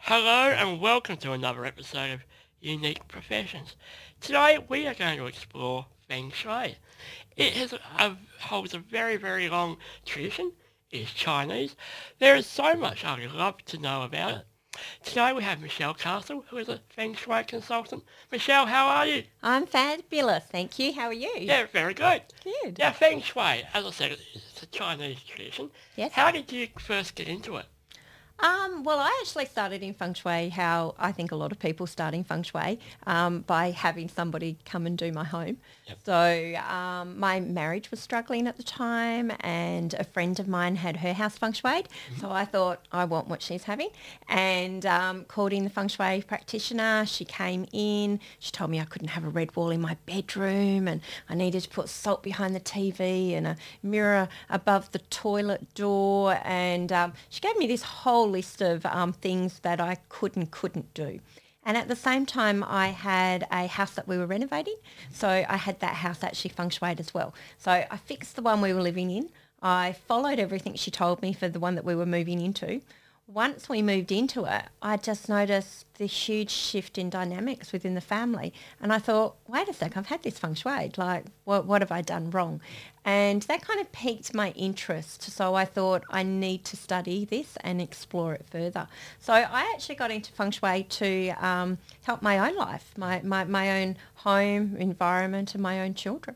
Hello and welcome to another episode of Unique Professions. Today we are going to explore Feng Shui. Holds a very, very long tradition. It is Chinese. There is so much I would love to know about it. Today we have Michele Castle, who is a Feng Shui consultant. Michele, how are you? I'm fabulous, thank you. How are you? Yeah, very good. Good. Now Feng Shui, as I said, it's a Chinese tradition. Yes. How did you first get into it? Well, I actually started in Feng Shui how I think a lot of people start in Feng Shui, by having somebody come and do my home. Yep. So my marriage was struggling at the time, and a friend of mine had her house Feng Shuied. So I thought, I want what she's having, and called in the Feng Shui practitioner. She came in. She told me I couldn't have a red wall in my bedroom, and I needed to put salt behind the TV and a mirror above the toilet door. And she gave me this whole list of things that I could and couldn't do. And at the same time, I had a house that we were renovating. So I had that house actually feng shuied as well. So I fixed the one we were living in. I followed everything she told me for the one that we were moving into. Once we moved into it, I just noticed the huge shift in dynamics within the family. And I thought, wait a sec, I've had this feng shuied. Like, what have I done wrong? And that kind of piqued my interest. So I thought I need to study this and explore it further. So I actually got into feng shui to help my own life, my own home environment and my own children.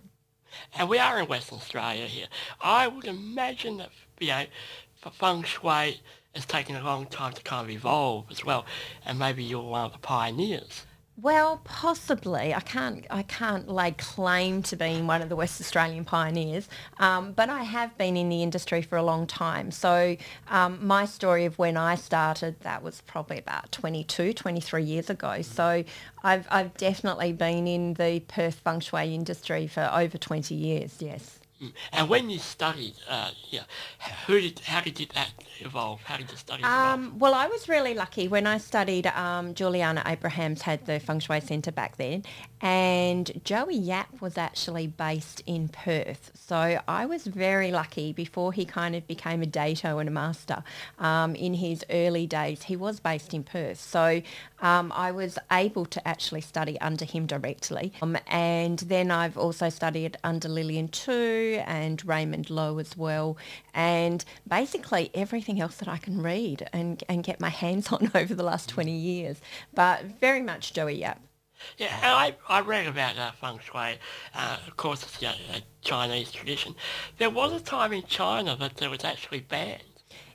And we are in Western Australia here. I would imagine that, for feng shui, it's taken a long time to kind of evolve as well, and maybe you're one of the pioneers. Well, possibly. I can't lay claim to being one of the West Australian pioneers, but I have been in the industry for a long time. So my story of when I started, that was probably about 22, 23 years ago. So I've definitely been in the Perth feng shui industry for over 20 years, yes. And when you studied, how did that evolve? How did the studies evolve? Well, I was really lucky when I studied. Juliana Abrahams had the Feng Shui Centre back then, and Joey Yap was actually based in Perth. So I was very lucky before he kind of became a dato and a master. In his early days, he was based in Perth. So I was able to actually study under him directly. And then I've also studied under Lillian Tu and Raymond Lowe as well. And basically everything else that I can read and get my hands on over the last 20 years. But very much Joey Yap. Yeah, and I read about feng shui. Of course, it's a Chinese tradition. There was a time in China that it was actually banned.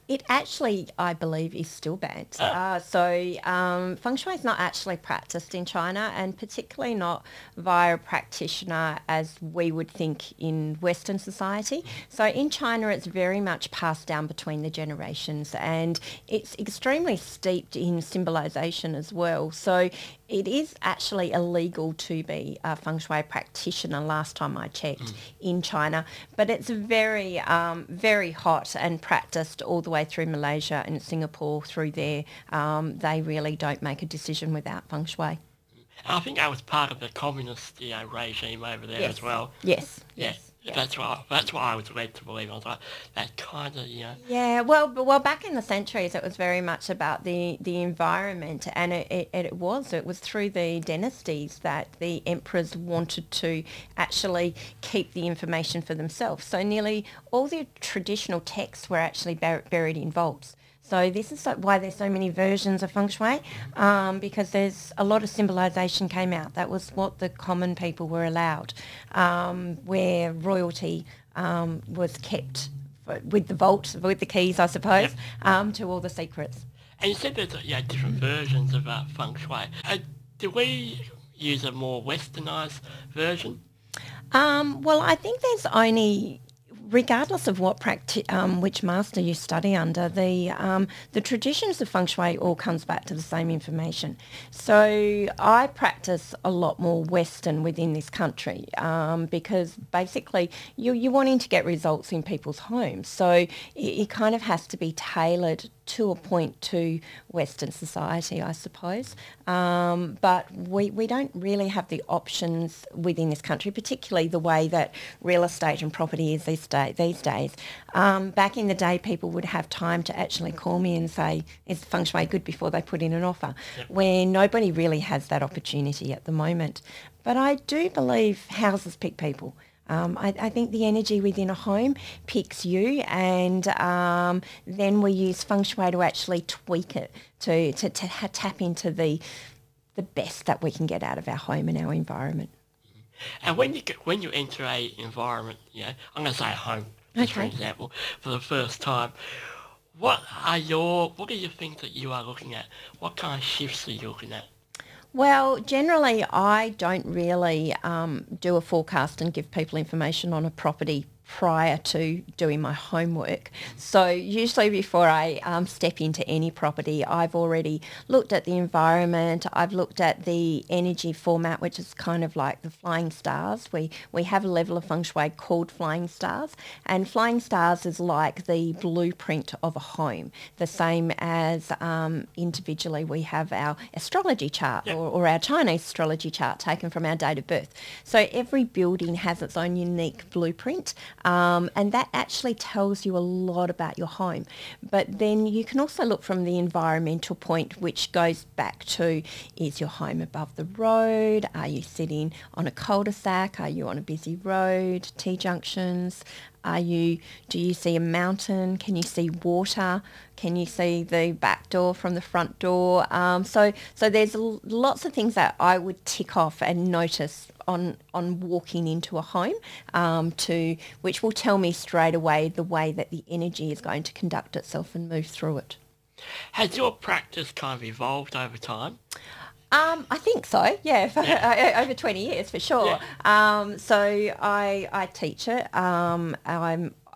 It actually, I believe, is still banned. Feng Shui is not actually practiced in China, and particularly not via a practitioner as we would think in Western society. So in China, it's very much passed down between the generations, and it's extremely steeped in symbolisation as well. So it is actually illegal to be a feng shui practitioner last time I checked in China, but it's very, very hot and practiced all the way through Malaysia and Singapore through there. They really don't make a decision without feng shui. I think that was part of the communist regime over there as well. Yes. Yeah. Yes. Yeah. That's what I was led to believe. I was like, that kind of, Yeah, well, back in the centuries, it was very much about the environment, and it was through the dynasties that the emperors wanted to actually keep the information for themselves. So nearly all the traditional texts were actually buried in vaults. So this is why there's so many versions of feng shui, because there's a lot of symbolisation came out. That was what the common people were allowed, where royalty was kept with the vault, with the keys, I suppose, to all the secrets. And you said there's different versions of feng shui. Do we use a more westernised version? Well, I think there's only, regardless of what which master you study under, the traditions of feng shui all comes back to the same information. So I practice a lot more Western within this country, because basically you're wanting to get results in people's homes. So it kind of has to be tailored to a point to Western society, I suppose. But we don't really have the options within this country, particularly the way that real estate and property is these days. Back in the day, people would have time to actually call me and say, is feng shui good, before they put in an offer, where nobody really has that opportunity at the moment. But I do believe houses pick people. I think the energy within a home picks you, and then we use feng shui to actually tweak it to tap into the best that we can get out of our home and our environment. And when you enter a environment, I'm going to say a home, just for example, for the first time, what are your things that you are looking at? What kind of shifts are you looking at? Well, generally, I don't really do a forecast and give people information on a property prior to doing my homework. So usually before I step into any property, I've already looked at the environment, I've looked at the energy format, which is kind of like the flying stars. We have a level of feng shui called flying stars, and flying stars is like the blueprint of a home, the same as individually we have our astrology chart or our Chinese astrology chart taken from our date of birth. So every building has its own unique blueprint. And that actually tells you a lot about your home. But then you can also look from the environmental point, which goes back to, is your home above the road? Are you sitting on a cul-de-sac? Are you on a busy road? T-junctions? Do you see a mountain? Can you see water? Can you see the back door from the front door? So there's lots of things that I would tick off and notice on walking into a home, which will tell me straight away the way that the energy is going to conduct itself and move through it. Has your practice kind of evolved over time? I think so, yeah, over 20 years for sure. Yeah. So I teach it. I'm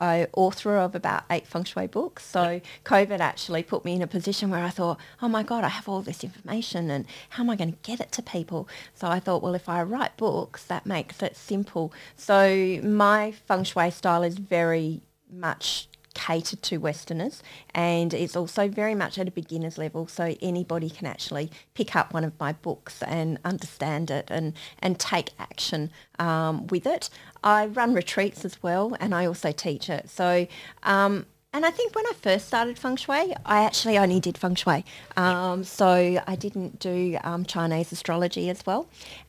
author of about 8 feng shui books. So COVID actually put me in a position where I thought, oh my God, I have all this information and how am I going to get it to people? So I thought, well, if I write books, that makes it simple. So my feng shui style is very much catered to Westerners, and it's also very much at a beginner's level, so anybody can actually pick up one of my books and understand it and take action with it. I run retreats as well, and I also teach it. So and I think when I first started feng shui, I actually only did feng shui. So I didn't do Chinese astrology as well.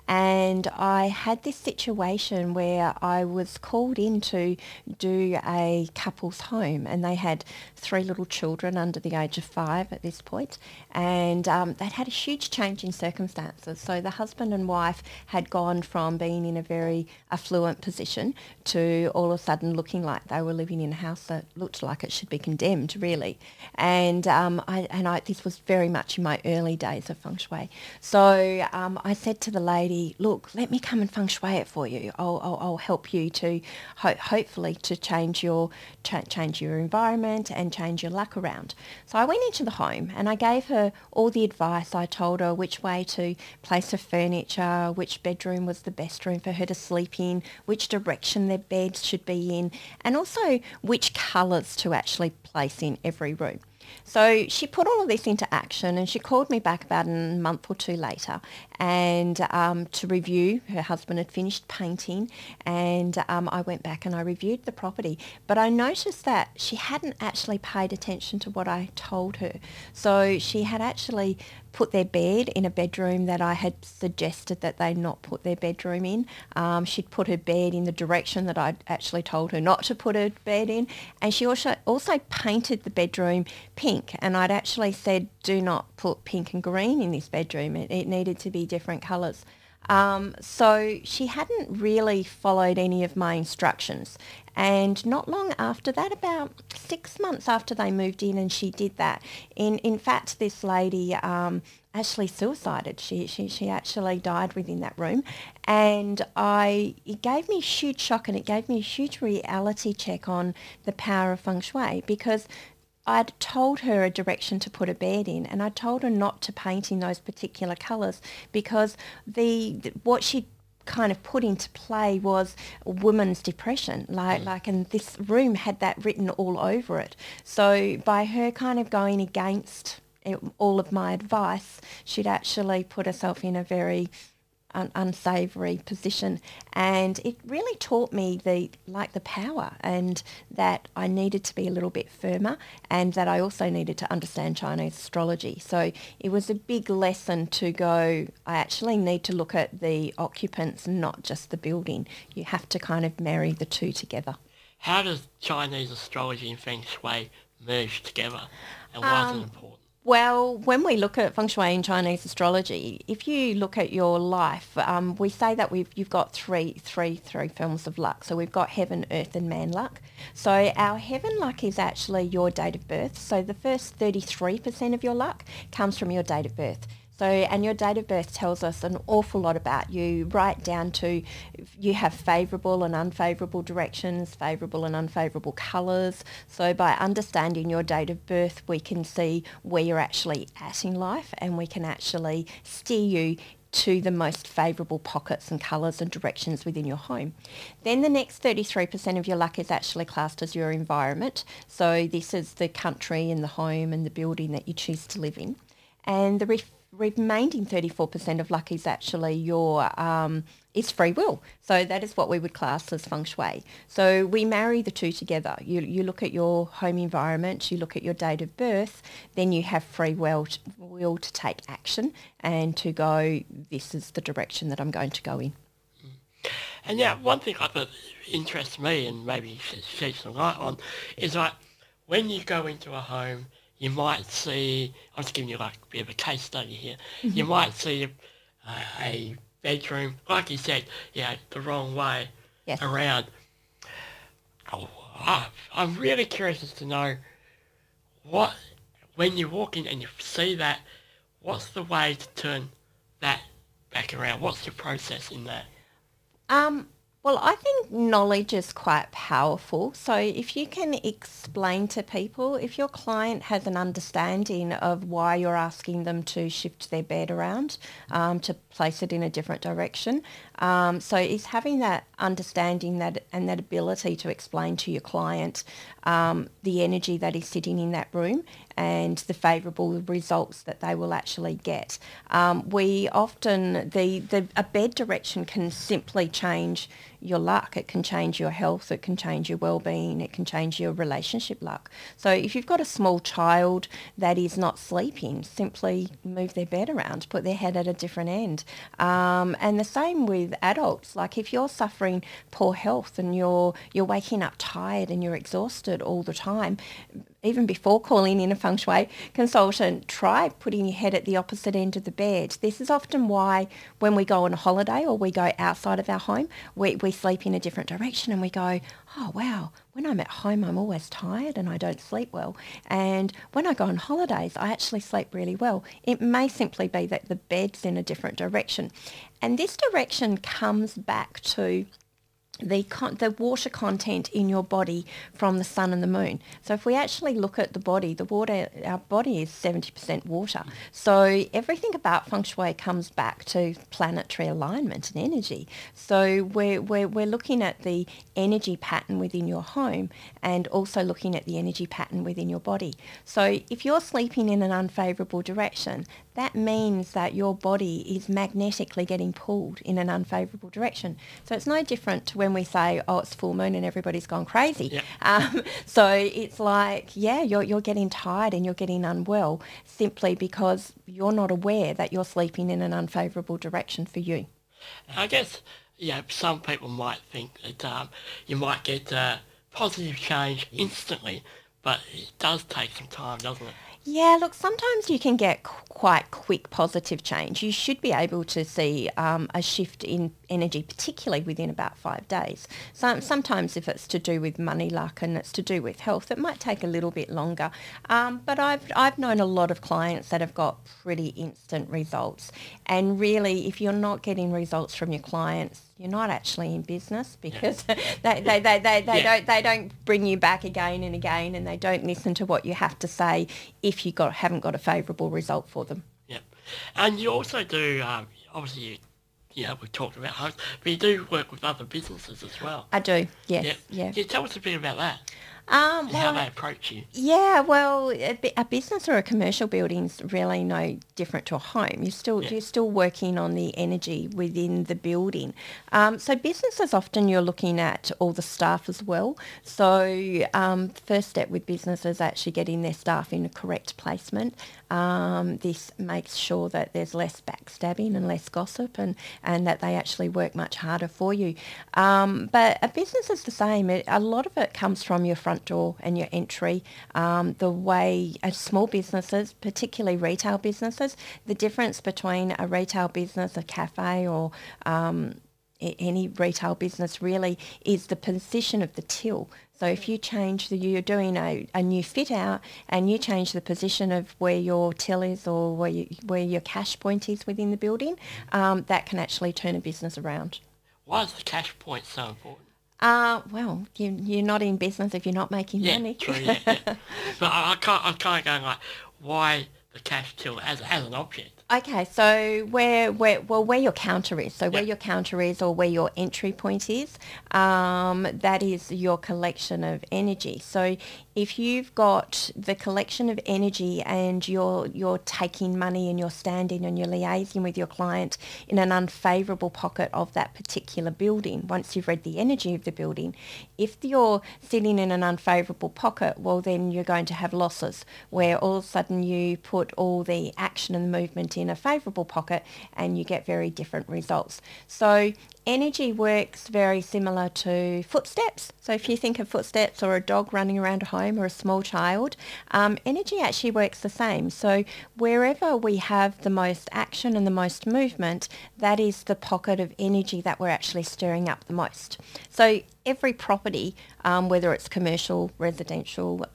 And I had this situation where I was called in to do a couple's home, and they had 3 little children under the age of 5 at this point, and they'd had a huge change in circumstances. So the husband and wife had gone from being in a very affluent position to all of a sudden looking like they were living in a house that looked like it should be condemned, really. And this was very much in my early days of feng shui. So I said to the lady, look, let me come and feng shui it for you. I'll help you to hopefully to change your environment and change your luck around. So I went into the home and I gave her all the advice. I told her which way to place her furniture, which bedroom was the best room for her to sleep in, which direction their beds should be in, and also which colours to actually place in every room. So she put all of this into action, and she called me back about a month or 2 later and to review. Her husband had finished painting, and I went back and I reviewed the property. But I noticed that she hadn't actually paid attention to what I told her. So she had actually put their bed in a bedroom that I had suggested that they not put their bedroom in. She'd put her bed in the direction that I'd actually told her not to put her bed in. And she also painted the bedroom pink. And I'd actually said, do not put pink and green in this bedroom. It needed to be different colours. So she hadn't really followed any of my instructions. And not long after that, about 6 months after they moved in, and she did that. In fact, this lady actually suicided. She actually died within that room. And it gave me a huge shock, and it gave me a huge reality check on the power of feng shui, because I'd told her a direction to put a bed in, and I told her not to paint in those particular colours because what she'd kind of put into play was women's depression, and this room had that written all over it. So by her kind of going against all of my advice, she'd actually put herself in a very unsavoury position, and it really taught me the power, and that I needed to be a little bit firmer, and that I also needed to understand Chinese astrology. So it was a big lesson to go, I actually need to look at the occupants, not just the building. You have to kind of marry the two together. How does Chinese astrology and Feng Shui merge together, and why is it important? Well, when we look at Feng Shui and Chinese astrology, if you look at your life, we say that you've got three forms of luck. So we've got heaven, earth and man luck. So our heaven luck is actually your date of birth. So the first 33% of your luck comes from your date of birth. So, and your date of birth tells us an awful lot about you, right down to you have favourable and unfavourable directions, favourable and unfavourable colours. So by understanding your date of birth, we can see where you're actually at in life, and we can actually steer you to the most favourable pockets and colours and directions within your home. Then the next 33% of your luck is actually classed as your environment. So this is the country and the home and the building that you choose to live in. And the remaining 34% of luck is actually your is free will. So that is what we would class as feng shui. So we marry the two together. You look at your home environment, you look at your date of birth, then you have free will to take action and to go, this is the direction that I'm going to go in. And now, one thing that interests me, and maybe shed some light on, is like when you go into a home, you might see, I'm just giving you like a bit of a case study here, you might see a bedroom, like you said, the wrong way around. I'm really curious as to know when you walk in and you see that, what's the way to turn that back around? What's the process in that? Well, I think knowledge is quite powerful. So if you can explain to people, if your client has an understanding of why you're asking them to shift their bed around, to place it in a different direction. So it's having that understanding and that ability to explain to your client the energy that is sitting in that room and the favourable results that they will actually get. We often, a bed direction can simply change your luck. It can change your health. It can change your well-being. It can change your relationship luck. So if you've got a small child that is not sleeping, simply move their bed around, put their head at a different end. And the same with adults. Like if you're suffering poor health and you're waking up tired and you're exhausted all the time, even before calling in a feng shui consultant, try putting your head at the opposite end of the bed. This is often why when we go on a holiday or we go outside of our home, we sleep in a different direction and we go, oh, wow, when I'm at home, I'm always tired and I don't sleep well. And when I go on holidays, I actually sleep really well. It may simply be that the bed's in a different direction. And this direction comes back to the water content in your body from the sun and the moon. So if we actually look at the body, our body is 70% water. So everything about feng shui comes back to planetary alignment and energy. So we're looking at the energy pattern within your home and also looking at the energy pattern within your body. So if you're sleeping in an unfavourable direction, that means that your body is magnetically getting pulled in an unfavourable direction. So it's no different to when we say, oh, it's full moon and everybody's gone crazy. Yep. So it's like, you're getting tired and you're getting unwell simply because you're not aware that you're sleeping in an unfavourable direction for you. I guess, some people might think that you might get positive change instantly, but it does take some time, doesn't it? Yeah, look, sometimes you can get quite quick positive change. You should be able to see a shift in energy, particularly within about 5 days. So sometimes if it's to do with money luck and it's to do with health, it might take a little bit longer. But I've known a lot of clients that have got pretty instant results. And really, if you're not getting results from your clients, you're not actually in business because they don't bring you back again and again, and they don't listen to what you have to say if you haven't got a favourable result for them. Yep. And you also do, obviously we've talked about homes, but you do work with other businesses as well. I do, yes, Yeah. yeah. Can you tell us a bit about that and how Well, they approach you? yeah, well, a business or a commercial building's really no different to a home. Yeah. You're still working on the energy within the building. So businesses often you're looking at all the staff as well. So first step with business is actually getting their staff in a correct placement. This makes sure that there's less backstabbing and less gossip, and that they actually work much harder for you. But a business is the same. A lot of it comes from your front door and your entry. The way small businesses, particularly retail businesses, the difference between a retail business, a cafe, or any retail business really is the position of the till. So if you change you're doing a new fit out and you change the position of where your till is or where your cash point is within the building, that can actually turn a business around. Why is the cash point so important? Well, you're not in business if you're not making Yeah, money. true, yeah, yeah. But I'm kind of going like, why the cash till as an object? Okay, so where your counter is, so where Yeah. your counter is or where your entry point is, that is your collection of energy. So if you've got the collection of energy and you're taking money and you're standing and you're liaising with your client in an unfavourable pocket of that particular building, once you've read the energy of the building, if you're sitting in an unfavourable pocket, well then you're going to have losses where all of a sudden you put all the action and movement in a favourable pocket and you get very different results. So energy works very similar to footsteps. So if you think of footsteps or a dog running around a home or a small child, energy actually works the same. So wherever we have the most action and the most movement, that is the pocket of energy that we're actually stirring up the most. So every property, whether it's commercial, residential,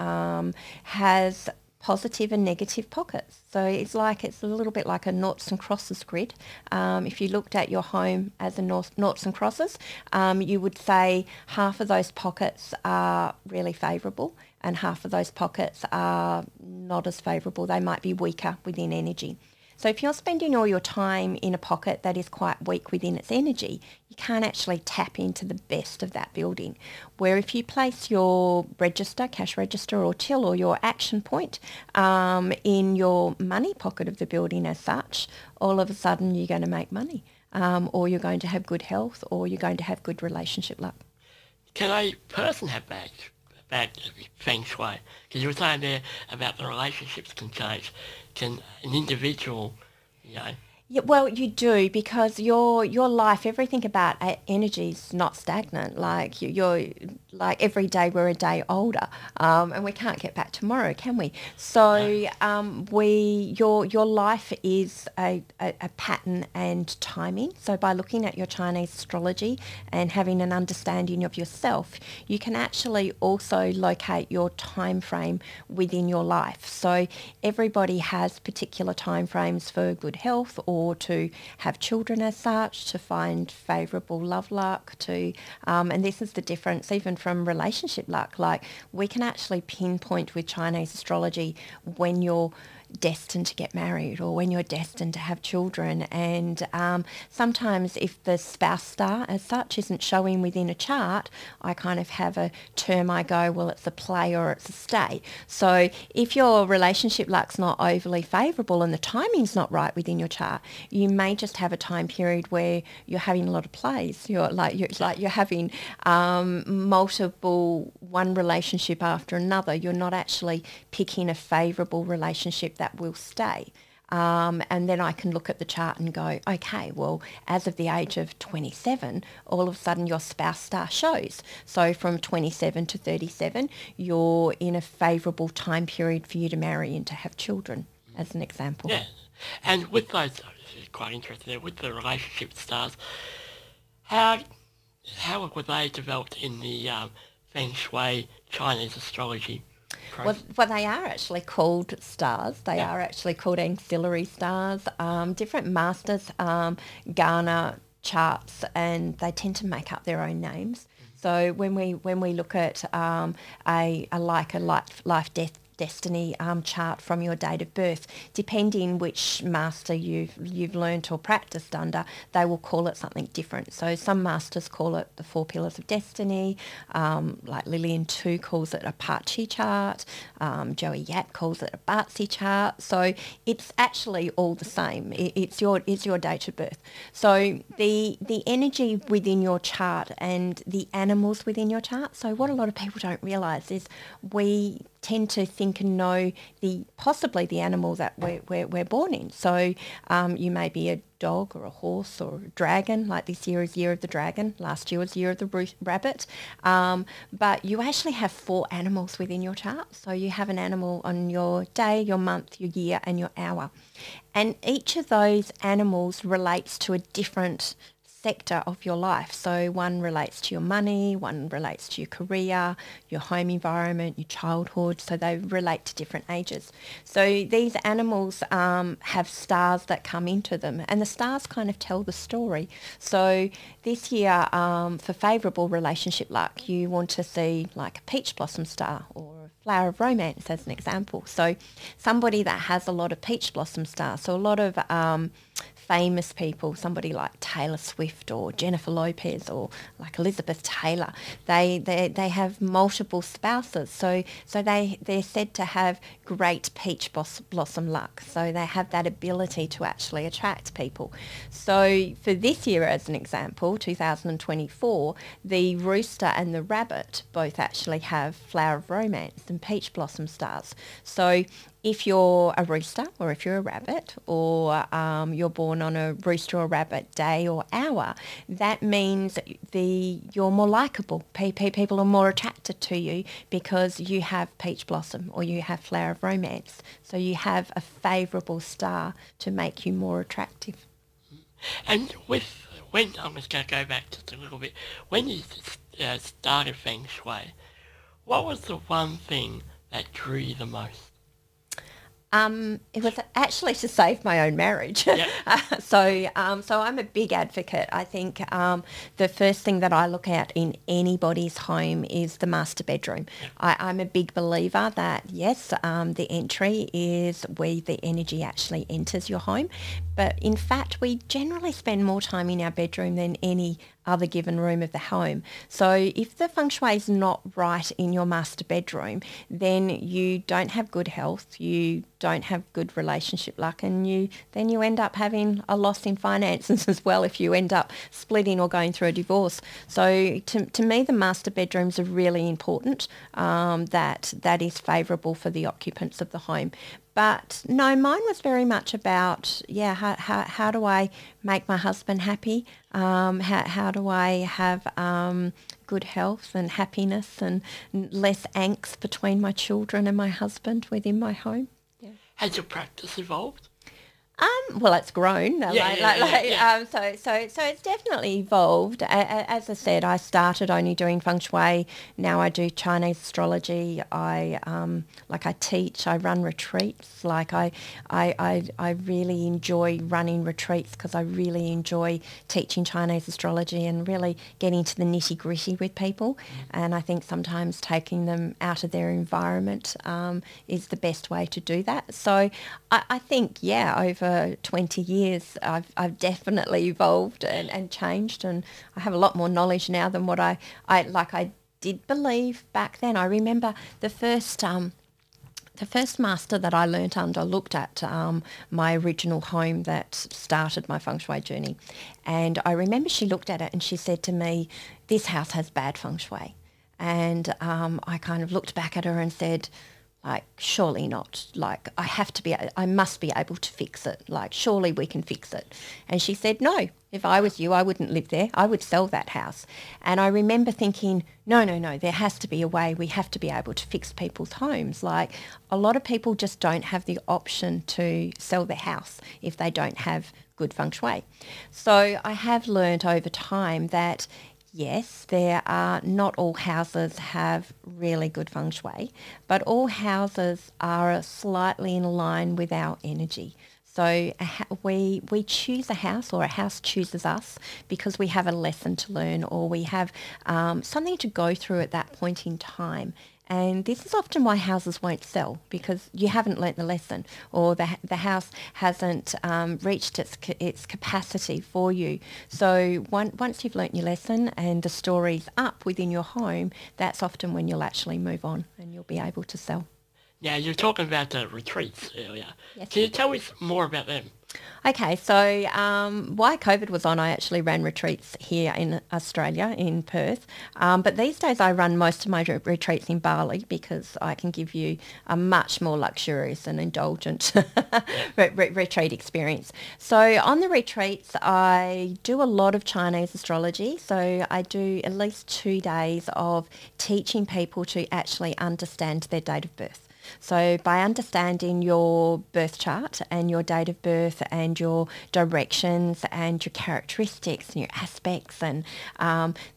has positive and negative pockets. So it's a little bit like a noughts and crosses grid. If you looked at your home as a noughts and crosses, you would say half of those pockets are really favourable and half of those pockets are not as favourable. They might be weaker within energy. So if you're spending all your time in a pocket that is quite weak within its energy, you can't actually tap into the best of that building. Where if you place your register, cash register or till or your action point in your money pocket of the building as such, all of a sudden you're going to make money, or you're going to have good health, or you're going to have good relationship luck. Can a person have bad feng shui? Because you were saying there about the relationships can change. Can an individual, you know? Yeah, well, you do because your life, everything about energy is not stagnant. Like you're like every day we're a day older, and we can't get back tomorrow, can we? So your life is a pattern and timing. So by looking at your Chinese astrology and having an understanding of yourself, you can actually also locate your time frame within your life. So everybody has particular time frames for good health or to have children as such, to find favourable love luck, and this is the difference even from relationship luck. Like we can actually pinpoint with Chinese astrology when you're destined to get married or when you're destined to have children, and sometimes if the spouse star as such isn't showing within a chart, I kind of have a term I go, well, it's a play or it's a stay. So if your relationship luck's not overly favourable and the timing's not right within your chart, you may just have a time period where you're having a lot of plays. You're having multiple, one relationship after another. You're not actually picking a favourable relationship that will stay. And then I can look at the chart and go, okay, well, as of the age of 27, all of a sudden your spouse star shows. So from 27 to 37, you're in a favourable time period for you to marry and to have children, as an example. Yeah. And with those, quite interesting there, with the relationship stars, how were they developed in the Feng Shui Chinese astrology process? Well, they are actually called stars. They are actually called ancillary stars. Different masters garner charts, and they tend to make up their own names. So when we look at a life death destiny chart from your date of birth. Depending which master you've learnt or practiced under, they will call it something different. So some masters call it the 4 pillars of destiny, like Lillian Tu calls it a Pachi chart, Joey Yap calls it a Bartzi chart. So it's actually all the same. It's your date of birth. So the energy within your chart and the animals within your chart. So what a lot of people don't realise is we tend to think and know possibly the animal that we're born in. So you may be a dog or a horse or a dragon, like this year is Year of the Dragon, last year was Year of the Rabbit, but you actually have 4 animals within your chart. So you have an animal on your day, your month, your year and your hour. And each of those animals relates to a different sector of your life. So one relates to your money, one relates to your career, your home environment, your childhood. So they relate to different ages. So these animals have stars that come into them, and the stars kind of tell the story. So this year, for favourable relationship luck, you want to see like a peach blossom star or a flower of romance as an example. So somebody that has a lot of peach blossom stars, so a lot of famous people, somebody like Taylor Swift or Jennifer Lopez or like Elizabeth Taylor, they have multiple spouses. So they're said to have great peach blossom luck. So they have that ability to actually attract people. So for this year, as an example, 2024, the rooster and the rabbit both actually have flower of romance and peach blossom stars. So if you're a rooster or if you're a rabbit or you're born on a rooster or rabbit day or hour, that means you're more likeable. People are more attracted to you because you have peach blossom or you have flower of romance. So you have a favourable star to make you more attractive. And when I'm just going to go back just a little bit, when you started Feng Shui, what was the one thing that drew you the most? It was actually to save my own marriage. Yep. So I'm a big advocate. I think the first thing that I look at in anybody's home is the master bedroom. Yep. I'm a big believer that, yes, the entry is where the energy actually enters your home. But in fact, we generally spend more time in our bedroom than any other given room of the home. So if the feng shui is not right in your master bedroom, then you don't have good health, you don't have good relationship luck, and then you end up having a loss in finances as well if you end up splitting or going through a divorce. So to me, the master bedrooms are really important, that is favourable for the occupants of the home. But no, mine was very much about, how do I make my husband happy? How do I have good health and happiness and less angst between my children and my husband within my home? Yeah. Has your practice evolved? Well, it's grown. So it's definitely evolved. As I said, I started only doing feng shui. Now I do Chinese astrology. I teach. I run retreats. I really enjoy running retreats because I really enjoy teaching Chinese astrology and really getting to the nitty gritty with people. And I think sometimes taking them out of their environment is the best way to do that. So I think, over 20 years, I've definitely evolved and changed, and I have a lot more knowledge now than what I did believe back then. I remember the first master that I learnt under looked at my original home that started my feng shui journey, and I remember she looked at it and she said to me, "This house has bad feng shui," and I kind of looked back at her and said, surely not. I must be able to fix it. Surely we can fix it. And she said, no, if I was you, I wouldn't live there. I would sell that house. And I remember thinking, no, there has to be a way. We have to be able to fix people's homes. A lot of people just don't have the option to sell their house if they don't have good feng shui. So I have learned over time that yes, not all houses have really good feng shui, but all houses are slightly in line with our energy. So we choose a house, or a house chooses us, because we have a lesson to learn, or we have something to go through at that point in time. And this is often why houses won't sell, because you haven't learnt the lesson, or the house hasn't reached its capacity for you. So once you've learnt your lesson and the story's up within your home, that's often when you'll actually move on and you'll be able to sell. Now, you were talking about the retreats earlier. Yes. Can you tell us more about them? Okay, so while COVID was on, I actually ran retreats here in Australia, in Perth. But these days I run most of my retreats in Bali, because I can give you a much more luxurious and indulgent retreat experience. So on the retreats, I do a lot of Chinese astrology. So I do at least 2 days of teaching people to actually understand their date of birth. So by understanding your birth chart and your date of birth and your directions and your characteristics and your aspects and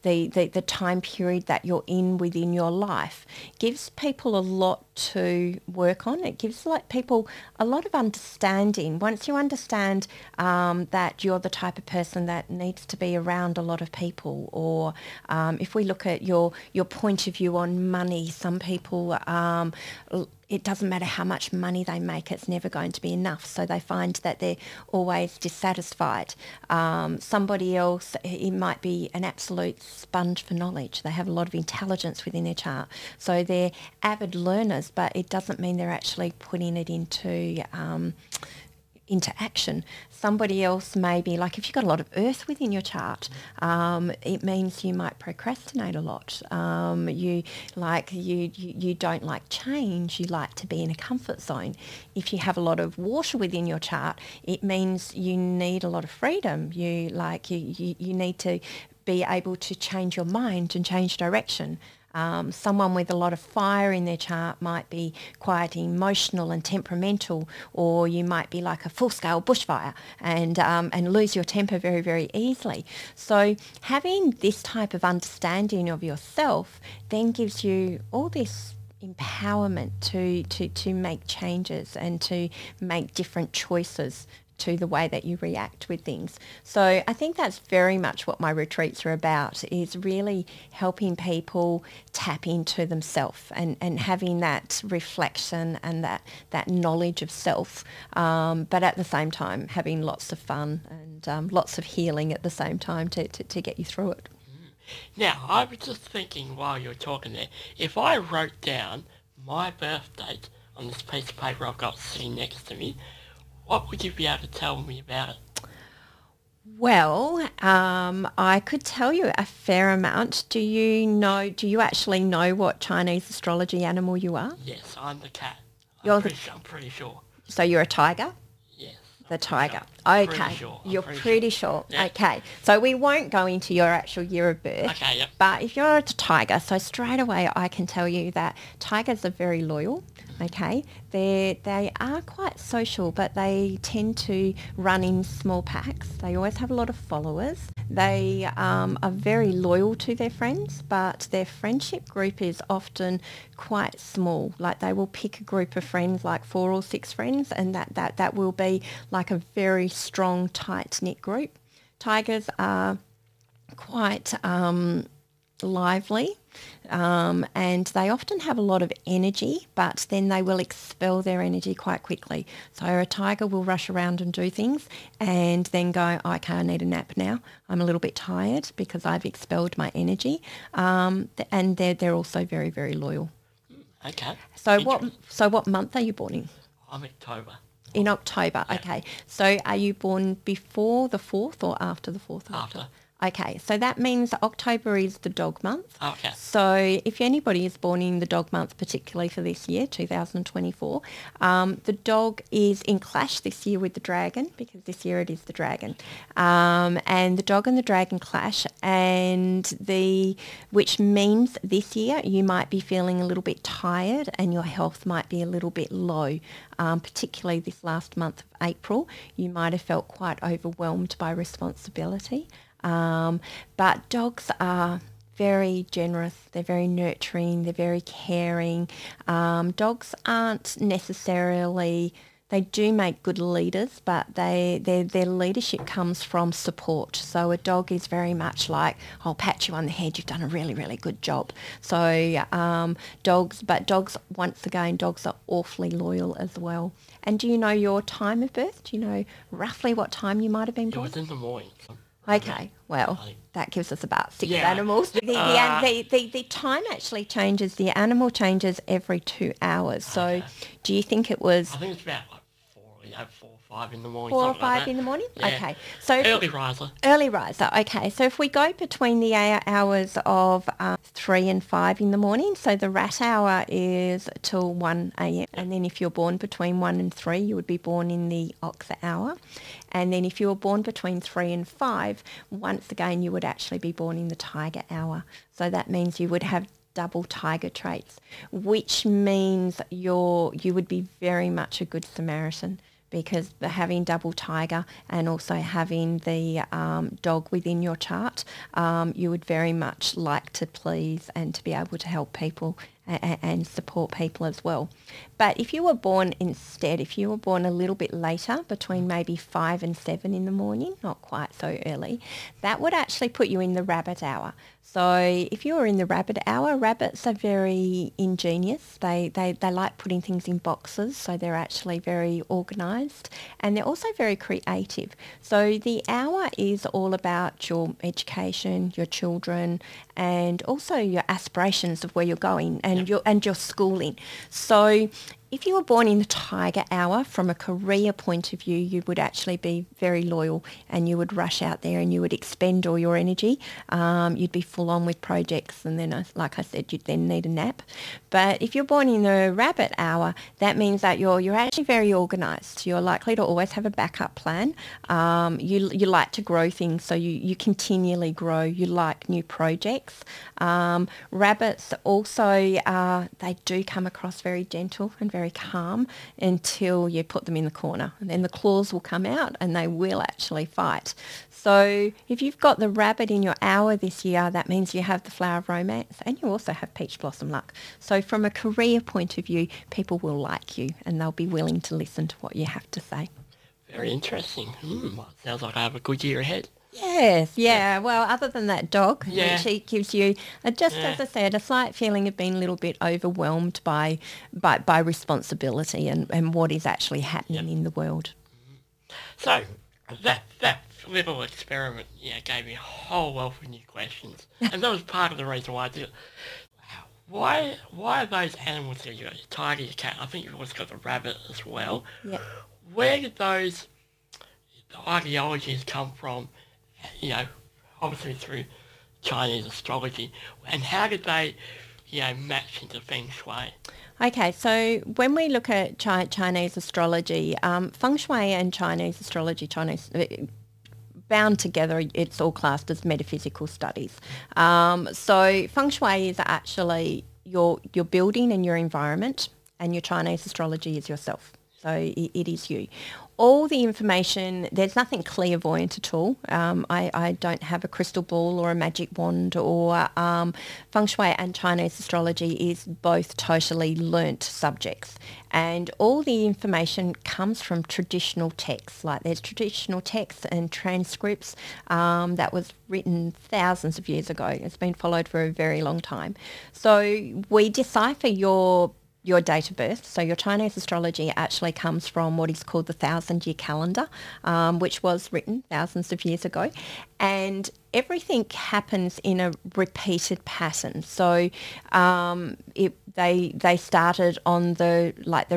the time period that you're in within your life, gives people a lot to work on. It gives people a lot of understanding. Once you understand that you're the type of person that needs to be around a lot of people, or if we look at your point of view on money, some people it doesn't matter how much money they make, it's never going to be enough. So they find that they're always dissatisfied. Somebody else, it might be an absolute sponge for knowledge. They have a lot of intelligence within their chart. So they're avid learners, but it doesn't mean they're actually putting it into action. Somebody else may be like, if you've got a lot of earth within your chart, it means you might procrastinate a lot. You don't like change. You like to be in a comfort zone. If you have a lot of water within your chart, it means you need a lot of freedom. You need to be able to change your mind and change direction. Someone with a lot of fire in their chart might be quite emotional and temperamental, or you might be like a full-scale bushfire and lose your temper very, very easily. So having this type of understanding of yourself then gives you all this empowerment to make changes and to make different choices to the way that you react with things. So I think that's very much what my retreats are about, is really helping people tap into themselves and having that reflection and that knowledge of self, but at the same time having lots of fun and lots of healing at the same time to get you through it. Now, I was just thinking while you were talking there, if I wrote down my birth date on this piece of paper I've got sitting next to me, what would you be able to tell me about it? Well, I could tell you a fair amount. Do you actually know what Chinese astrology animal you are? Yes, I'm the cat. I'm pretty sure. So you're a tiger? Yes. The tiger. Sure. Okay. You're pretty pretty sure. Yeah. Okay. So we won't go into your actual year of birth. Okay, yep. But if you're a tiger, so straight away I can tell you that tigers are very loyal. Okay. They are quite social, but they tend to run in small packs. They always have a lot of followers. They are very loyal to their friends, but their friendship group is often quite small. Like they will pick a group of friends, like 4 or 6 friends, and that will be like a very strong, tight-knit group. Tigers are quite lively, and they often have a lot of energy, but then they will expel their energy quite quickly. So a tiger will rush around and do things and then go, okay, I need a nap now. I'm a little bit tired because I've expelled my energy. And they're also very, very loyal. Okay. So what month are you born in? I'm October. In October, Yeah. okay. So are you born before the 4th or after the 4th of After. October? Okay, so that means October is the dog month. Okay. So if anybody is born in the dog month, particularly for this year, 2024, the dog is in clash this year with the dragon, because this year it is the dragon. And the dog and the dragon clash, which means this year you might be feeling a little bit tired and your health might be a little bit low. Particularly this last month of April, you might have felt quite overwhelmed by responsibility. But dogs are very generous, they're very nurturing, they're very caring. Dogs aren't necessarily They do make good leaders, but their leadership comes from support. So a dog is very much like, I'll pat you on the head, you've done a really, really good job. So dogs, once again, dogs are awfully loyal as well. And do you know your time of birth? Do you know roughly what time you might have been It born? was in the morning. Okay, well, I- that gives us about six Yeah. animals. The time actually changes. The animal changes every 2 hours. So Okay. do you think it was I think it's about like 4 or 5 in the morning. 4 or something like 5 that. in the morning? Yeah. Okay. So Early riser. early riser. Okay. So if we go between the hours of 3 and 5 in the morning, so the rat hour is till 1 a.m. And then if you're born between 1 and 3, you would be born in the ox hour. And then if you were born between 3 and 5, once again, you would actually be born in the tiger hour. So that means you would have double tiger traits, which means you would be very much a good Samaritan, because having double tiger and also having the dog within your chart, you would very much like to please and to be able to help people and support people as well. But if you were born instead, if you were born a little bit later, between maybe 5 and 7 in the morning, not quite so early, that would actually put you in the rabbit hour. So if you were in the rabbit hour, rabbits are very ingenious. They like putting things in boxes, so they're actually very organised, and they're also very creative. So the hour is all about your education, your children, and also your aspirations of where you're going and your schooling. So if you were born in the tiger hour, from a career point of view, you would actually be very loyal, and you would rush out there and you would expend all your energy. You'd be full on with projects, and then, like I said, you'd then need a nap. But if you're born in the rabbit hour, that means that you're actually very organised. You're likely to always have a backup plan. You like to grow things, so you continually grow. You like new projects. Rabbits also, they do come across very gentle and very calm until you put them in the corner, and then the claws will come out and they will actually fight. So if you've got the rabbit in your hour this year, that means you have the flower of romance, and you also have peach blossom luck. So from a career point of view, people will like you and they'll be willing to listen to what you have to say. Very interesting. Sounds like I have a good year ahead. Yes, yeah. Well, other than that dog, Yeah. which it gives you, as I said, a slight feeling of being a little bit overwhelmed by responsibility and what is actually happening in the world. So that little experiment, gave me a whole wealth of new questions, and that was part of the reason why I did it. Why are those animals there? You got your tiger, your cat. I think you've also got the rabbit as well. Yeah. Where did those ideologies come from? Obviously through Chinese astrology, and how did they, match into Feng Shui? Okay, so when we look at Chinese astrology, Feng Shui and Chinese astrology, bound together, it's all classed as metaphysical studies. So Feng Shui is actually your building and your environment, and your Chinese astrology is yourself. So it is you. All the information, there's nothing clairvoyant at all. I don't have a crystal ball or a magic wand, or Feng Shui and Chinese astrology is both totally learnt subjects. And all the information comes from traditional texts. Like there's traditional texts and transcripts that was written thousands of years ago. It's been followed for a very long time. So we decipher your date of birth. So your Chinese astrology actually comes from what is called the 1,000-year calendar, which was written thousands of years ago. And everything happens in a repeated pattern. So they started on the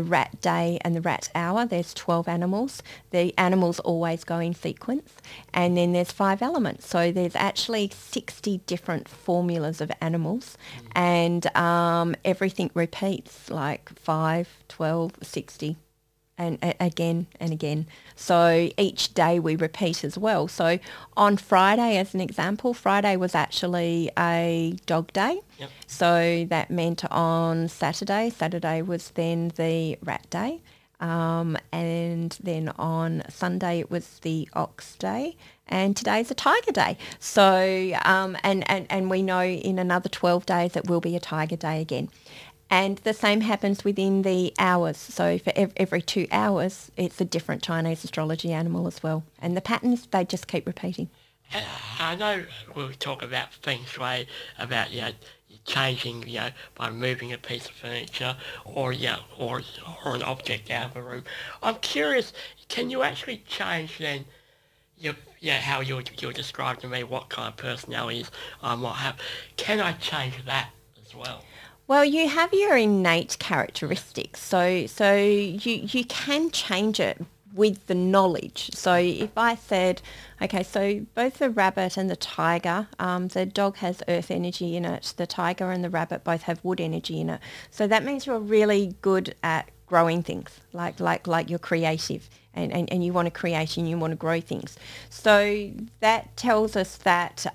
rat day and the rat hour. There's 12 animals. The animals always go in sequence. And then there's 5 elements. So there's actually 60 different formulas of animals. And everything repeats, like 5, 12, 60. And again and again. So each day we repeat as well. So on Friday, as an example, Friday was actually a dog day. Yep. So that meant on Saturday was then the rat day. And then on Sunday it was the ox day. And today's a tiger day. So, and we know in another 12 days it will be a tiger day again. And the same happens within the hours. So for every 2 hours, it's a different Chinese astrology animal as well. And the patterns, they just keep repeating. I know we'll talk about Feng Shui, about, changing, by moving a piece of furniture or, or an object out of a room. I'm curious, can you actually change then how you're describing to me what kind of personalities I might have? Can I change that as well? Well, you have your innate characteristics, so you can change it with the knowledge. So if I said, okay, so both the rabbit and the tiger, the dog has earth energy in it, the tiger and the rabbit both have wood energy in it. So that means you're really good at growing things, like you're creative and you want to create and you want to grow things. So that tells us that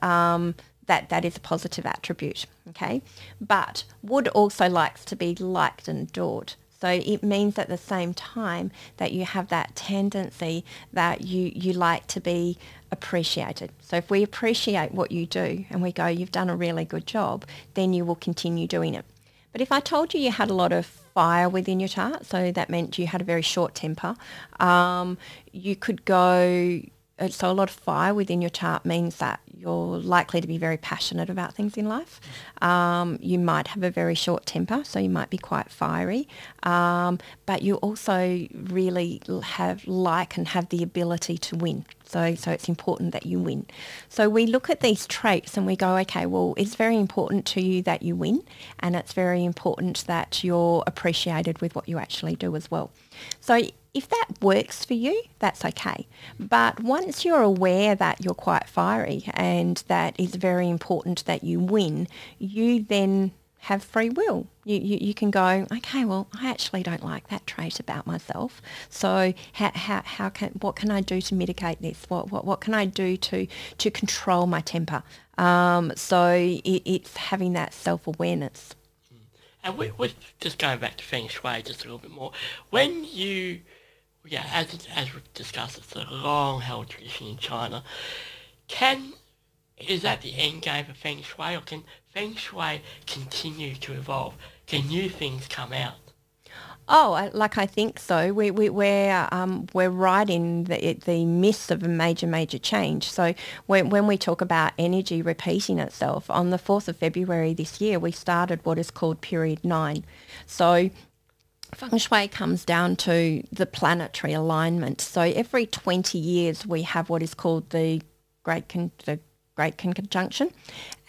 that is a positive attribute, okay? But wood also likes to be liked and adored. So it means at the same time that you have that tendency that you like to be appreciated. So if we appreciate what you do and we go, you've done a really good job, then you will continue doing it. But if I told you you had a lot of fire within your chart, so that meant you had a very short temper, you could go, so a lot of fire within your chart means that you're likely to be very passionate about things in life. You might have a very short temper, so you might be quite fiery, but you also really have the ability to win. So it's important that you win. So we look at these traits and we go, okay, well, it's very important to you that you win, and it's very important that you're appreciated with what you actually do as well. So if that works for you, that's okay. But once you're aware that you're quite fiery and that it's very important that you win, you then have free will. You can go, okay, well, I actually don't like that trait about myself. So what can I do to mitigate this? What can I do to control my temper? So it's having that self-awareness. And we're just going back to Feng Shui just a little bit more. When you, as we've discussed, it's a long-held tradition in China. Is that the end game for Feng Shui, or can Feng Shui continue to evolve? Can new things come out? Oh, I think so. We're right in the midst of a major change. So when we talk about energy repeating itself, on the 4th of February this year, we started what is called Period 9. So Feng Shui comes down to the planetary alignment. So every 20 years we have what is called the Great Conjunction,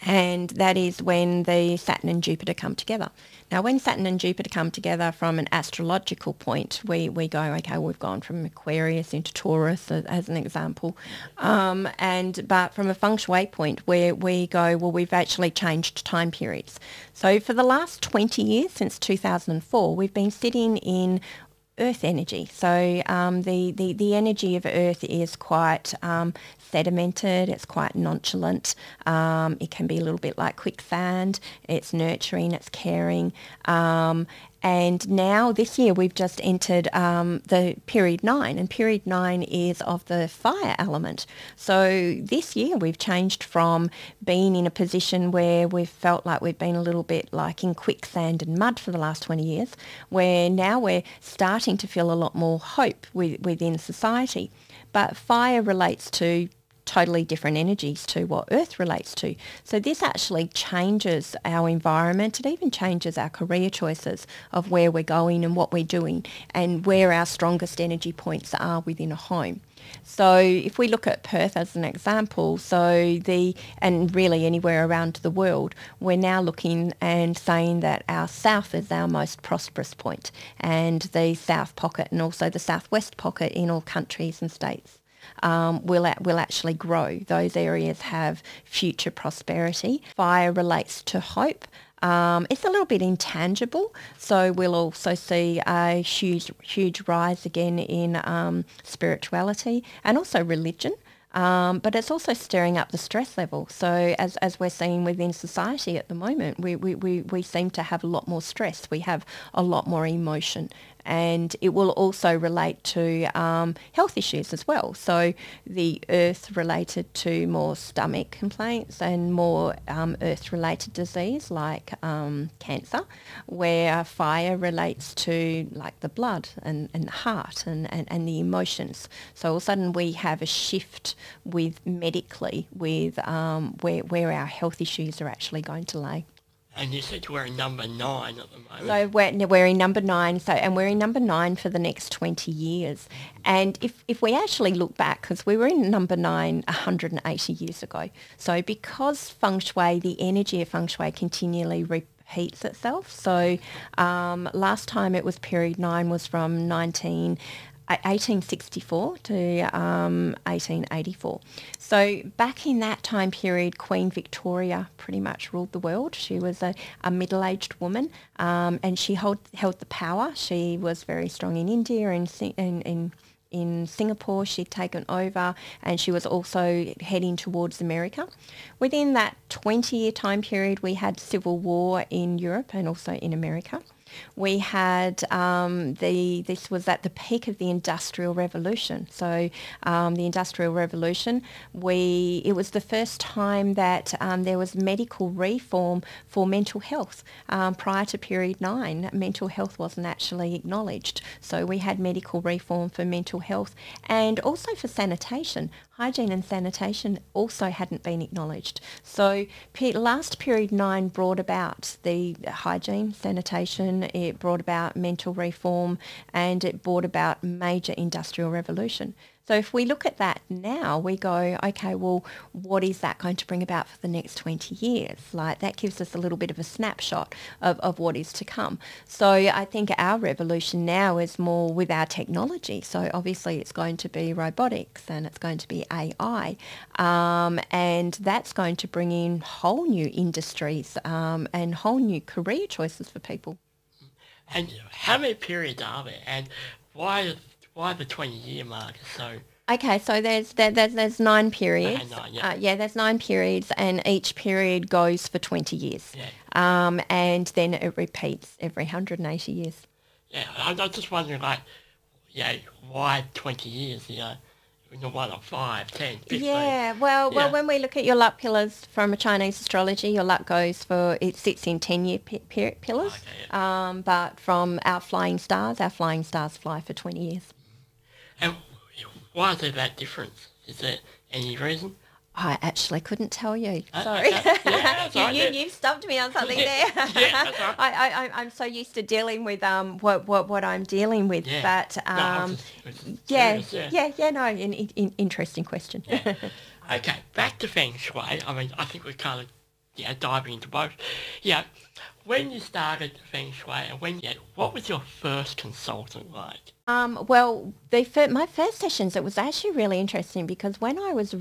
and that is when the Saturn and Jupiter come together. Now, when Saturn and Jupiter come together from an astrological point, we go, okay, we've gone from Aquarius into Taurus as an example, but from a Feng Shui point, where we go, well, we've actually changed time periods. So for the last 20 years, since 2004, we've been sitting in earth energy. So the energy of earth is quite sedimented, it's quite nonchalant, it can be a little bit like quicksand, it's nurturing, it's caring, and now this year we've just entered the Period 9, and Period 9 is of the fire element. So this year we've changed from being in a position where we've felt like we've been a little bit like in quicksand and mud for the last 20 years, where now we're starting to feel a lot more hope within society. But fire relates to totally different energies to what earth relates to. So this actually changes our environment. It even changes our career choices of where we're going and what we're doing and where our strongest energy points are within a home. So if we look at Perth as an example, and really anywhere around the world, we're now looking and saying that our south is our most prosperous point, and the south pocket and also the southwest pocket in all countries and states will actually grow. Those areas have future prosperity. Fire relates to hope. It's a little bit intangible, so we'll also see a huge rise again in spirituality and also religion. But it's also stirring up the stress level. So as we're seeing within society at the moment, we seem to have a lot more stress. We have a lot more emotion. and it will also relate to health issues as well. So the earth related to more stomach complaints and more earth-related disease like cancer, where fire relates to like the blood and the heart and the emotions. So all of a sudden we have a shift with medically with where our health issues are actually going to lay. And you said we're in number 9 at the moment. So we're in number 9. And we're in number 9 for the next 20 years. And if we actually look back, because we were in number 9 180 years ago. So because Feng Shui, the energy of Feng Shui continually repeats itself. So last time it was period 9 was from 1864 to 1884. So back in that time period, Queen Victoria pretty much ruled the world. She was a middle-aged woman, and she held the power. She was very strong in India and in Singapore. She'd taken over, and she was also heading towards America. Within that 20-year time period, we had civil war in Europe and also in America. We had this was at the peak of the Industrial Revolution. So the Industrial Revolution, it was the first time that there was medical reform for mental health. Prior to period 9, mental health wasn't actually acknowledged. So we had medical reform for mental health and also for sanitation. Hygiene and sanitation also hadn't been acknowledged. So last period 9 brought about the hygiene, sanitation, it brought about mental reform, and it brought about major industrial revolution. So if we look at that now, we go, okay, well, what is that going to bring about for the next 20 years? Like that gives us a little bit of a snapshot of what is to come. So I think our revolution now is more with our technology. So obviously it's going to be robotics and it's going to be AI, and that's going to bring in whole new industries and whole new career choices for people. And how many periods are there, and why the 20-year mark? So okay, so there's 9 periods. Okay, 9, there's 9 periods, and each period goes for 20 years. Yeah. And then it repeats every 180 years. Yeah, I'm just wondering, like, why 20 years? Why not 5, 10, 15? Yeah, well, when we look at your luck pillars from a Chinese astrology, your luck it sits in 10-year pillars. Okay, yeah. But from our flying stars fly for 20 years. And why is there that difference? Is there any reason? I actually couldn't tell you. Sorry. Okay. Yeah, that's right. You've stumped me on something there. Yeah, that's right. I'm so used to dealing with what I'm dealing with, Yeah. but interesting question. Yeah. Okay, back to Feng Shui. I mean, I think we're kind of diving into both. Yeah, when you started Feng Shui, and what was your first consultant like? Well, my first sessions, it was actually really interesting because when I was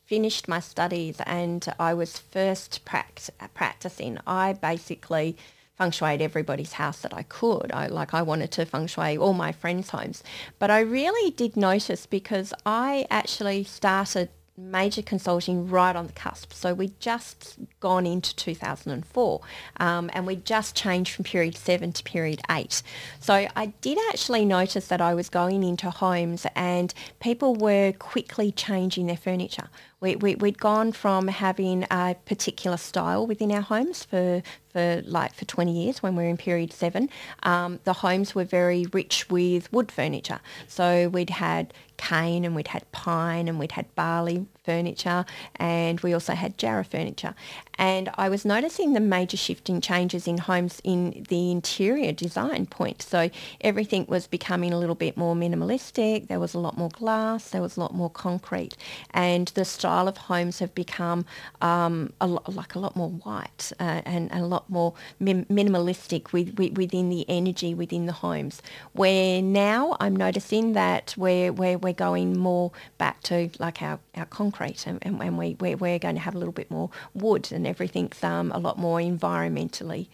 finished my studies and I was first practicing, I basically feng shuied everybody's house that I could. I wanted to feng shui all my friends' homes. But I really did notice because I actually started major consulting right on the cusp. So we'd just gone into 2004 and we'd just changed from period 7 to period 8. So I did actually notice that I was going into homes and people were quickly changing their furniture. We'd gone from having a particular style within our homes for 20 years when we were in period 7. The homes were very rich with wood furniture. So we'd had cane and we'd had pine and we'd had barley furniture and we also had jarrah furniture. And I was noticing the major shifting changes in homes in the interior design point. So everything was becoming a little bit more minimalistic. There was a lot more glass. There was a lot more concrete. And the style of homes have become a lot more white and a lot more minimalistic within the energy within the homes. Where now I'm noticing that we're going more back to like our concrete and we're going to have a little bit more wood and everything's a lot more environmentally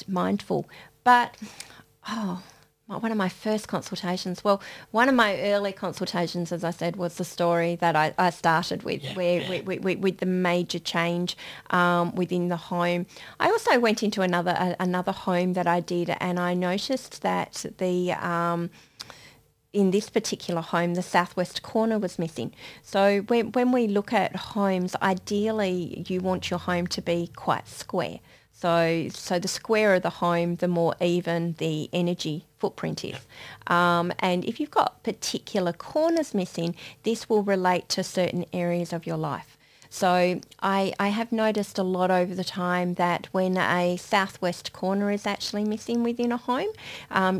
mindful. But one of my first consultations. Well, one of my early consultations, as I said, was the story that I started with, with the major change within the home. I also went into another home that I did, and I noticed that in this particular home, the southwest corner was missing. So when we look at homes, ideally you want your home to be quite square. So the squarer the home, the more even the energy footprint is. And if you've got particular corners missing, this will relate to certain areas of your life. So I have noticed a lot over the time that when a southwest corner is actually missing within a home,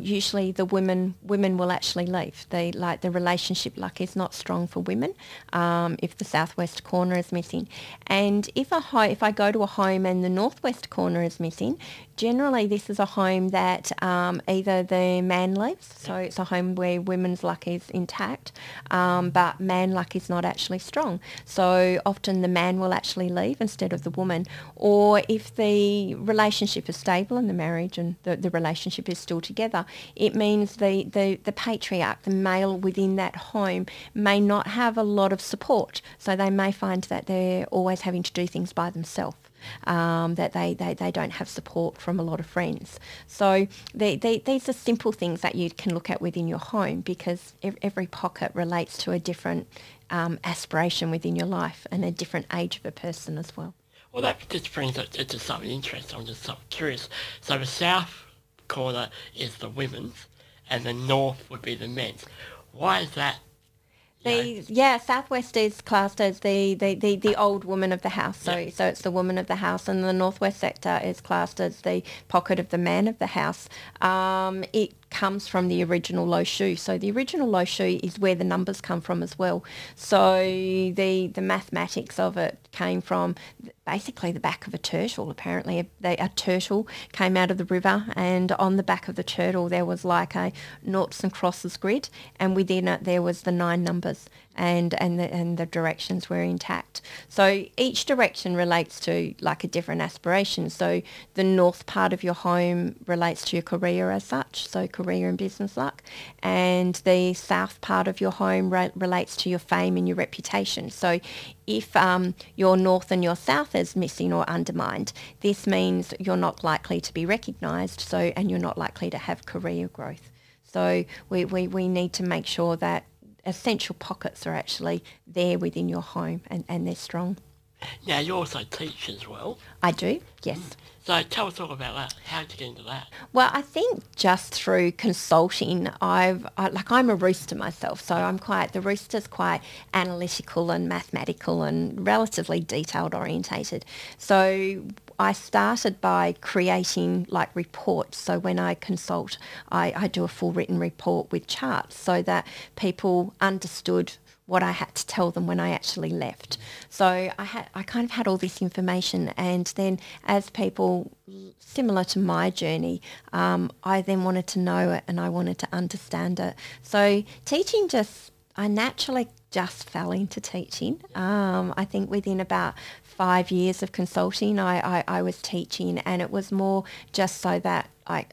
usually the women will actually leave. The relationship is not strong for women if the southwest corner is missing. And if I go to a home and the northwest corner is missing, generally this is a home that either the man leaves, so it's a home where women's luck is intact, but man luck is not actually strong. So often the man will actually leave instead of the woman. Or if the relationship is stable and the marriage and the relationship is still together, it means the patriarch, the male within that home, may not have a lot of support. So they may find that they're always having to do things by themselves. That they don't have support from a lot of friends. So these are simple things that you can look at within your home, because every pocket relates to a different aspiration within your life and a different age of a person as well. Well, that just brings it to something interesting. I'm just something curious. So the south corner is the women's and the north would be the men's. Why is that? Southwest is classed as the old woman of the house. So it's the woman of the house, and the northwest sector is classed as the pocket of the man of the house. It comes from the original Lo Shu. So the original Lo Shu is where the numbers come from as well. So the mathematics of it came from basically the back of a turtle. Apparently a turtle came out of the river, and on the back of the turtle there was like a noughts and crosses grid, and within it there was the 9 numbers, and the directions were intact. So each direction relates to like a different aspiration. So the north part of your home relates to your career as such, so career and business luck, and the south part of your home relates to your fame and your reputation. So if your north and your south is missing or undermined, this means you're not likely to be recognised, and you're not likely to have career growth. So we need to make sure that essential pockets are actually there within your home, and they're strong. Now, you also teach as well. I do, yes. So tell us all about that. How did you get into that? Well, I think just through consulting, I'm a rooster myself, so the rooster's quite analytical and mathematical and relatively detailed orientated. So I started by creating reports. So when I consult, I do a full written report with charts so that people understood what I had to tell them when I actually left. So I kind of had all this information, and then as people similar to my journey, I then wanted to know it and I wanted to understand it. So teaching I naturally just fell into teaching. I think within about 5 years of consulting, I was teaching, and it was more just so that I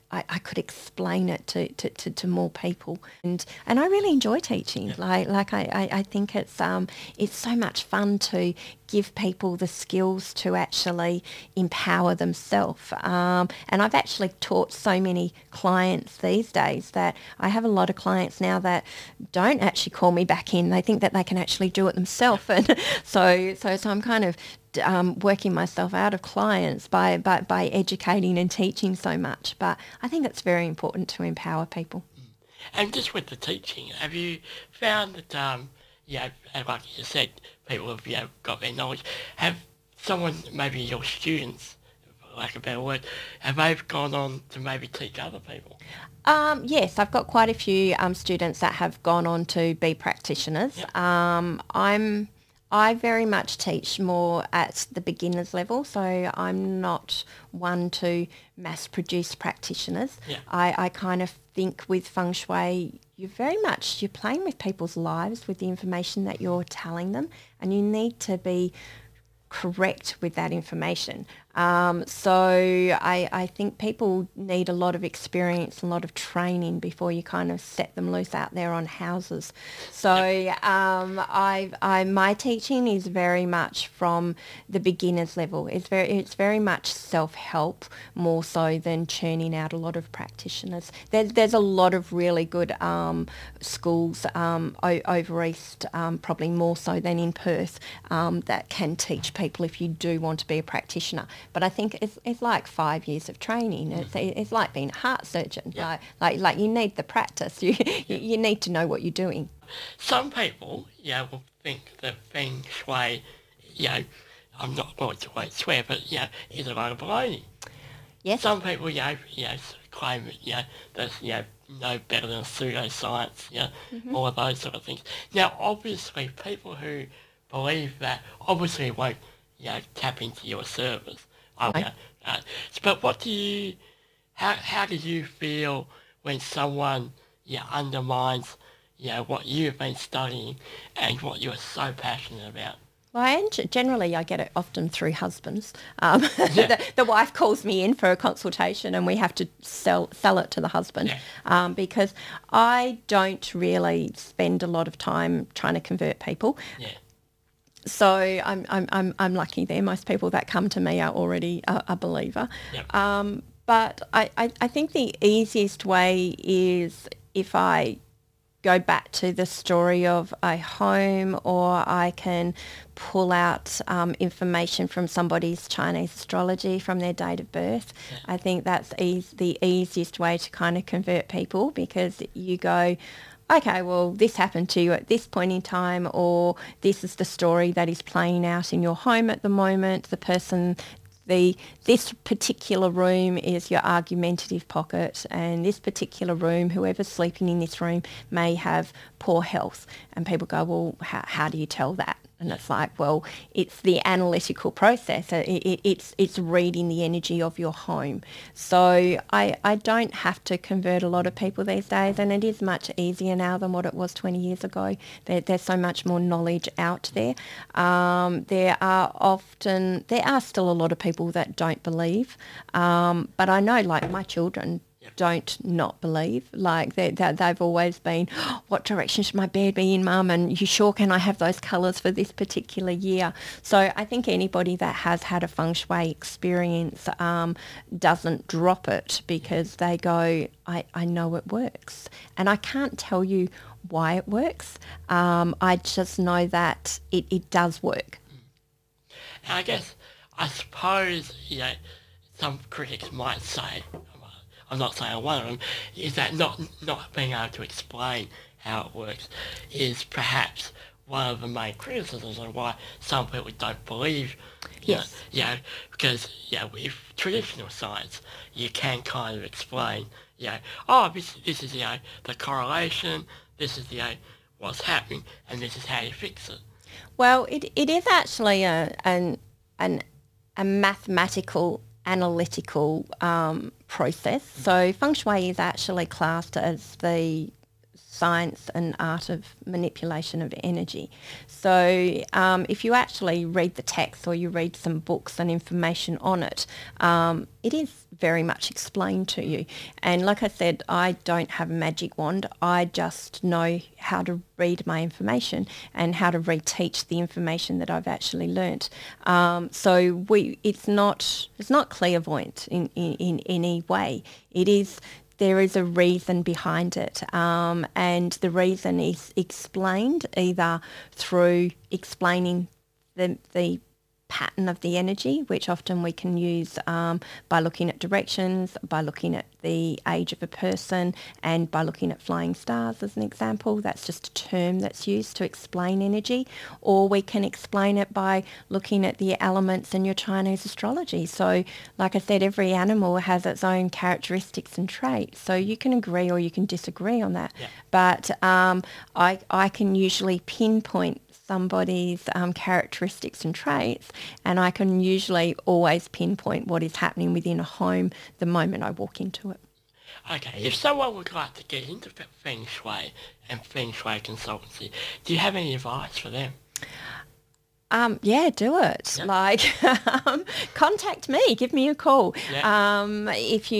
could explain it to more people, and I really enjoy teaching. I think it's so much fun to give people the skills to actually empower themselves. And I've actually taught so many clients these days that I have a lot of clients now that don't actually call me back in. They think that they can actually do it themselves, and so I'm kind of working myself out of clients by educating and teaching so much. But I think it's very important to empower people. And just with the teaching, have you found that, like you said, people have got their knowledge? Have someone, maybe your students, for lack of a better word, have they gone on to maybe teach other people? Yes, I've got quite a few students that have gone on to be practitioners. Yep. I very much teach more at the beginner's level, so I'm not one to mass produce practitioners. Yeah. I kind of think with Feng Shui, you're playing with people's lives with the information that you're telling them, and you need to be correct with that information. So I think people need a lot of experience and a lot of training before you kind of set them loose out there on houses. So my teaching is very much from the beginner's level. It's very much self-help more so than churning out a lot of practitioners. There's a lot of really good schools over east, probably more so than in Perth, that can teach people if you do want to be a practitioner. But I think it's like 5 years of training. It's like being a heart surgeon. Yeah. Like you need the practice. You need to know what you're doing. Some people, will think that Feng Shui, I'm not going to swear, but, is a lot of baloney. Yes. Some people, claim that, there's, no better than pseudoscience, all of those sort of things. Now, obviously, people who believe that obviously won't, tap into your service. Right. But how do you feel when someone, undermines, what you've been studying and what you're so passionate about? Well, and generally I get it often through husbands. Yeah. The wife calls me in for a consultation and we have to sell it to the husband, because I don't really spend a lot of time trying to convert people. Yeah. So I'm lucky there. Most people that come to me are already a believer. Yep. But I think the easiest way is if I go back to the story of a home, or I can pull out information from somebody's Chinese astrology from their date of birth. Yeah. I think that's the easiest way to kind of convert people, because you go, okay, well, this happened to you at this point in time, or this is the story that is playing out in your home at the moment. This particular room is your argumentative pocket, and this particular room, whoever's sleeping in this room may have poor health. And people go, well, how do you tell that? And it's like, well, it's the analytical process. It's reading the energy of your home. So I don't have to convert a lot of people these days, and it is much easier now than what it was 20 years ago. There's so much more knowledge out there. There are still a lot of people that don't believe, but I know, like, my children don't not believe. Like they've always been, what direction should my bed be in, Mum? And you sure can I have those colours for this particular year? So I think anybody that has had a feng shui experience doesn't drop it, because they go, I know it works. And I can't tell you why it works. I just know that it does work. And I suppose, some critics might say, I'm not saying one of them, is that not being able to explain how it works is perhaps one of the main criticisms of why some people don't believe. Yes. Because with traditional science, you can kind of explain, this is the correlation, this is what's happening, and this is how you fix it. Well, it is actually a mathematical, analytical process. So feng shui is actually classed as the science and art of manipulation of energy. So if you actually read the text, or you read some books and information on it, it is very much explained to you. And like I said, I don't have a magic wand. I just know how to read my information and how to reteach the information that I've actually learnt. So it's not clairvoyant in any way. There is a reason behind it, and the reason is explained either through explaining the pattern of the energy, which often we can use by looking at directions, by looking at the age of a person, and by looking at flying stars as an example. That's just a term that's used to explain energy. Or we can explain it by looking at the elements in your Chinese astrology. So like I said, every animal has its own characteristics and traits. So you can agree or you can disagree on that. Yeah. But I can usually pinpoint somebody's characteristics and traits, and I can usually always pinpoint what is happening within a home the moment I walk into it. Okay, if someone would like to get into Feng Shui and Feng Shui consultancy, do you have any advice for them? Yeah, do it. Yeah. Like, contact me. Give me a call. Yeah. If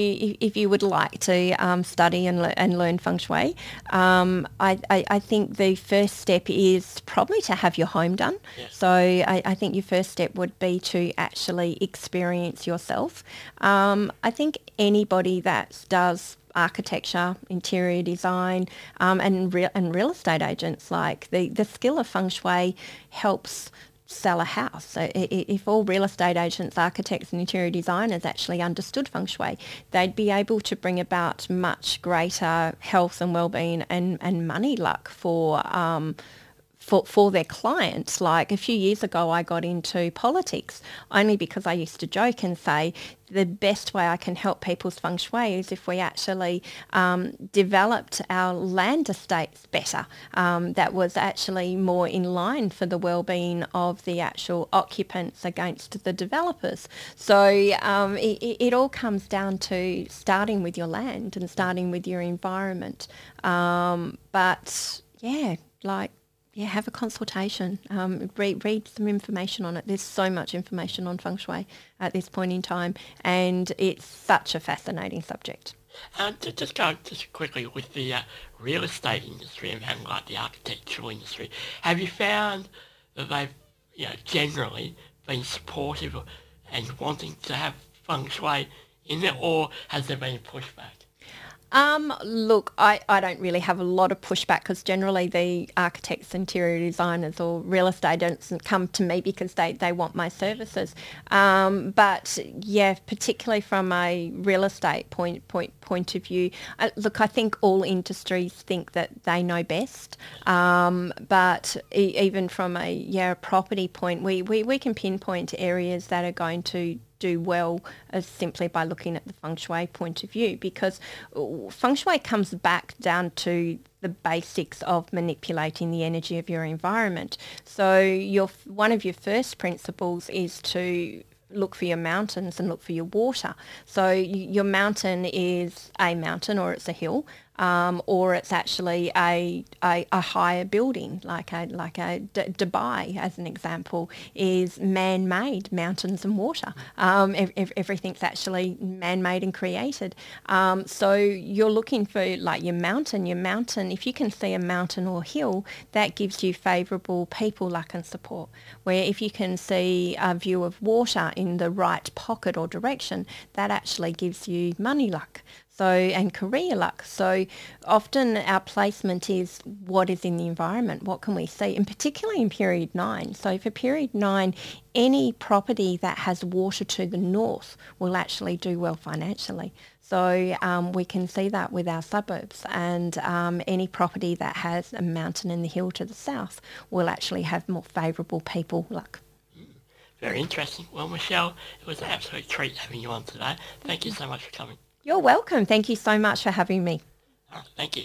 you would like to study and learn feng shui. I think the first step is probably to have your home done. Yeah. So I think your first step would be to actually experience yourself. I think anybody that does architecture, interior design, and real estate agents, like the skill of feng shui helps sell a house. So if all real estate agents, architects and interior designers actually understood feng shui, they'd be able to bring about much greater health and well-being and money luck for their clients. Like a few years ago, I got into politics only because I used to joke and say the best way I can help people's feng shui is if we actually developed our land estates better. That was actually more in line for the well-being of the actual occupants against the developers. So it all comes down to starting with your land and starting with your environment. But yeah, like, yeah, have a consultation. Read some information on it. There's so much information on feng shui at this point in time, and it's such a fascinating subject. Just go just quickly with the real estate industry and like the architectural industry. Have you found that they've, generally been supportive and wanting to have feng shui in it, or has there been pushback? Look, I don't really have a lot of pushback because generally the architects, interior designers or real estate agents come to me because they want my services. But yeah, particularly from a real estate point of view, look, I think all industries think that they know best. But even from a property point, we can pinpoint areas that are going to do well as simply by looking at the feng shui point of view, because feng shui comes back down to the basics of manipulating the energy of your environment. So one of your first principles is to look for your mountains and look for your water. So your mountain is a mountain or it's a hill. Or it's actually a higher building, like a Dubai, as an example, is man-made, mountains and water. Everything's actually man-made and created. So you're looking for like your mountain. If you can see a mountain or hill, that gives you favourable people luck and support. Where if you can see a view of water in the right pocket or direction, that actually gives you money luck. So, and career luck. So often our placement is what is in the environment, what can we see, and particularly in period 9. So for period 9, any property that has water to the north will actually do well financially. So we can see that with our suburbs, and any property that has a mountain and the hill to the south will actually have more favourable people luck. Very interesting. Well, Michelle, it was an absolute treat having you on today. Thank you so much for coming. You're welcome. Thank you so much for having me. All right, thank you.